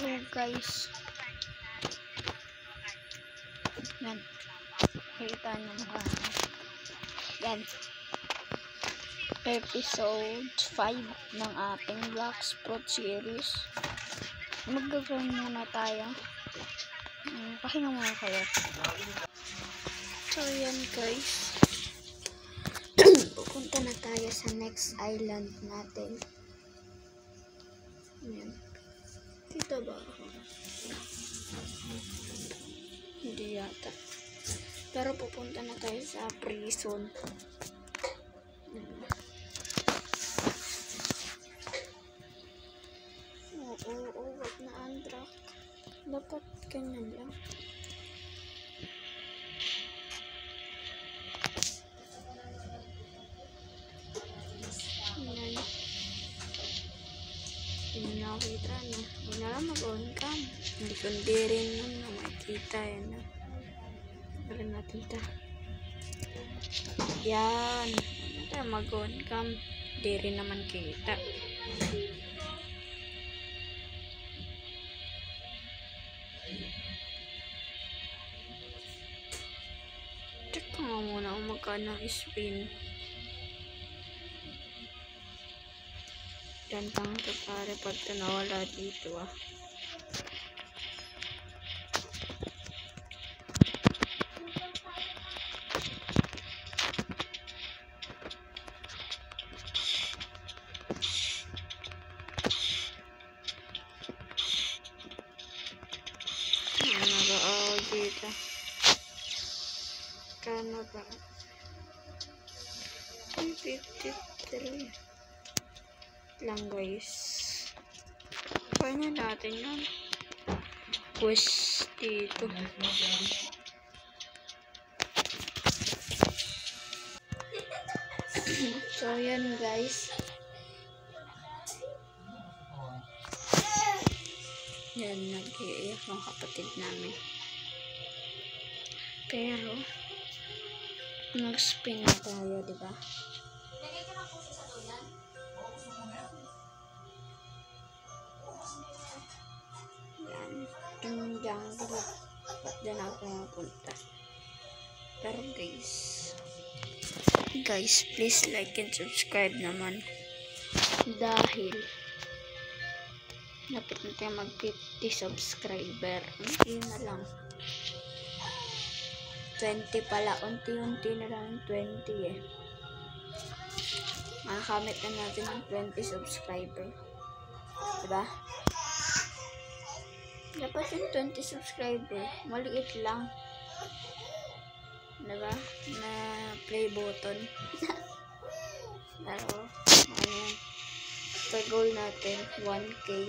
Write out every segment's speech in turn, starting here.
So guys, yan, kita nyo ba? Yan, episode 5 ng ating Black Sprout series. Mag-grind muna tayo. Pahinga muna kayo. So yan guys, pupunta na tayo sa next island natin. Yan, kita ba ako? Hindi yata. Pero pupunta na tayo sa prison. Oo, wag na Andrak. Dapat ganyan lang. Yan. Hindi na nakita na. Hindi na lang mag-on cam. Hindi kundi rin nun na makikita yan na. Wala natin ito. Yan. Ito mag-on cam. Hindi rin naman kita. Check ko nga muna kung magkano spin. Yan pang pare pag nawala dito ah. Dito. Kano ba? 53 lang guys. Kaya na natin yun. Push dito. So yan guys. Yan, nag-iiyak ng kapatid namin. Pero nag-spin na tayo, diba? Yan. Yung jungle. Ba't dyan ako mapunta? Pero guys, please like and subscribe naman. Dahil lapit na tayo mag 50 subscriber. Hindi na lang. 20 pala, unti-unti na lang 20 eh. Makakamit na natin ng 20 subscriber. Diba? Dapat yung 20 subscriber, maliit lang. Diba? Na play button. Pero, ano yan. Ito goal natin, 1K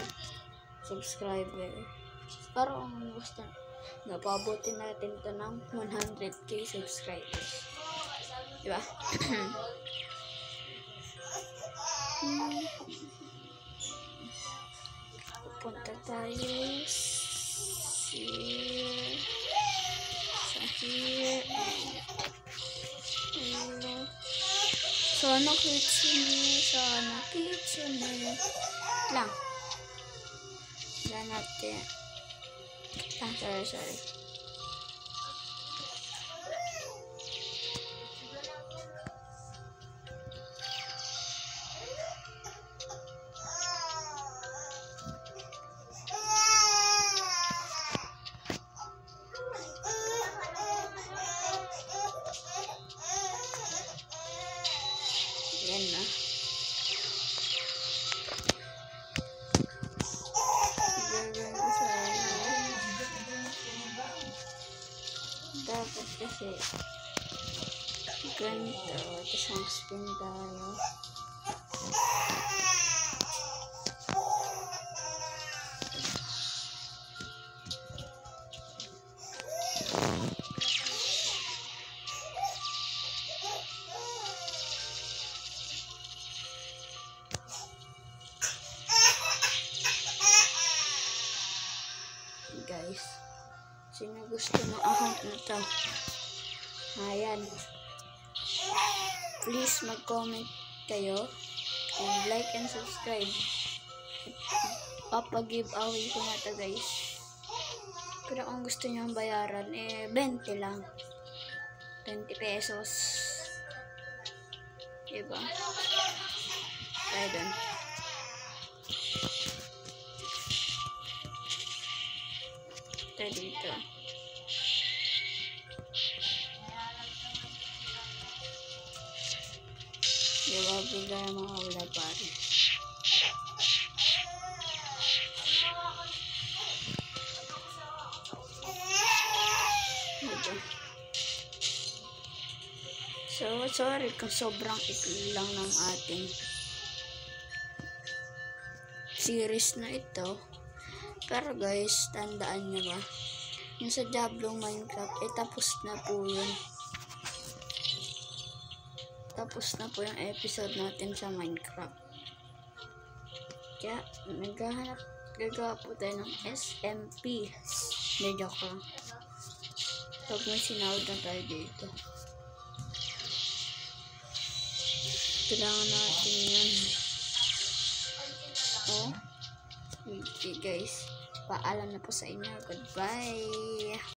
subscriber. Pero ang gusto napabutin natin ito ng 100k subscribers. Diba? Pupunta tayo sa here. Sana kitchen lang. Yan natin. Sorry. Yan na. Dapat kasi ganito. Tapos ang spin tayo. Guys, sino gusto ng account na to? Ayan. Please mag-comment kayo and like and subscribe. Papag-giveaway ko na to, guys. Pero kung gusto nyo bayaran, 20 lang. 20 pesos. Diba? Tayo dun. Tayo dito. Diba? Bigla yung mga wala pari. Diba? So, sorry kung sobrang ikli lang ng ating series na ito. Pero guys, tandaan nyo ba? Yung sa Diablo Minecraft, tapos na po yun. Tapos na po yung episode natin sa Minecraft. Kaya, gagawa po tayo ng SMP. Hindi, joke lang. Pag may sinawad na tayo dito. Kailangan natin yun. Okay guys, paalam na po sa inyo. Goodbye.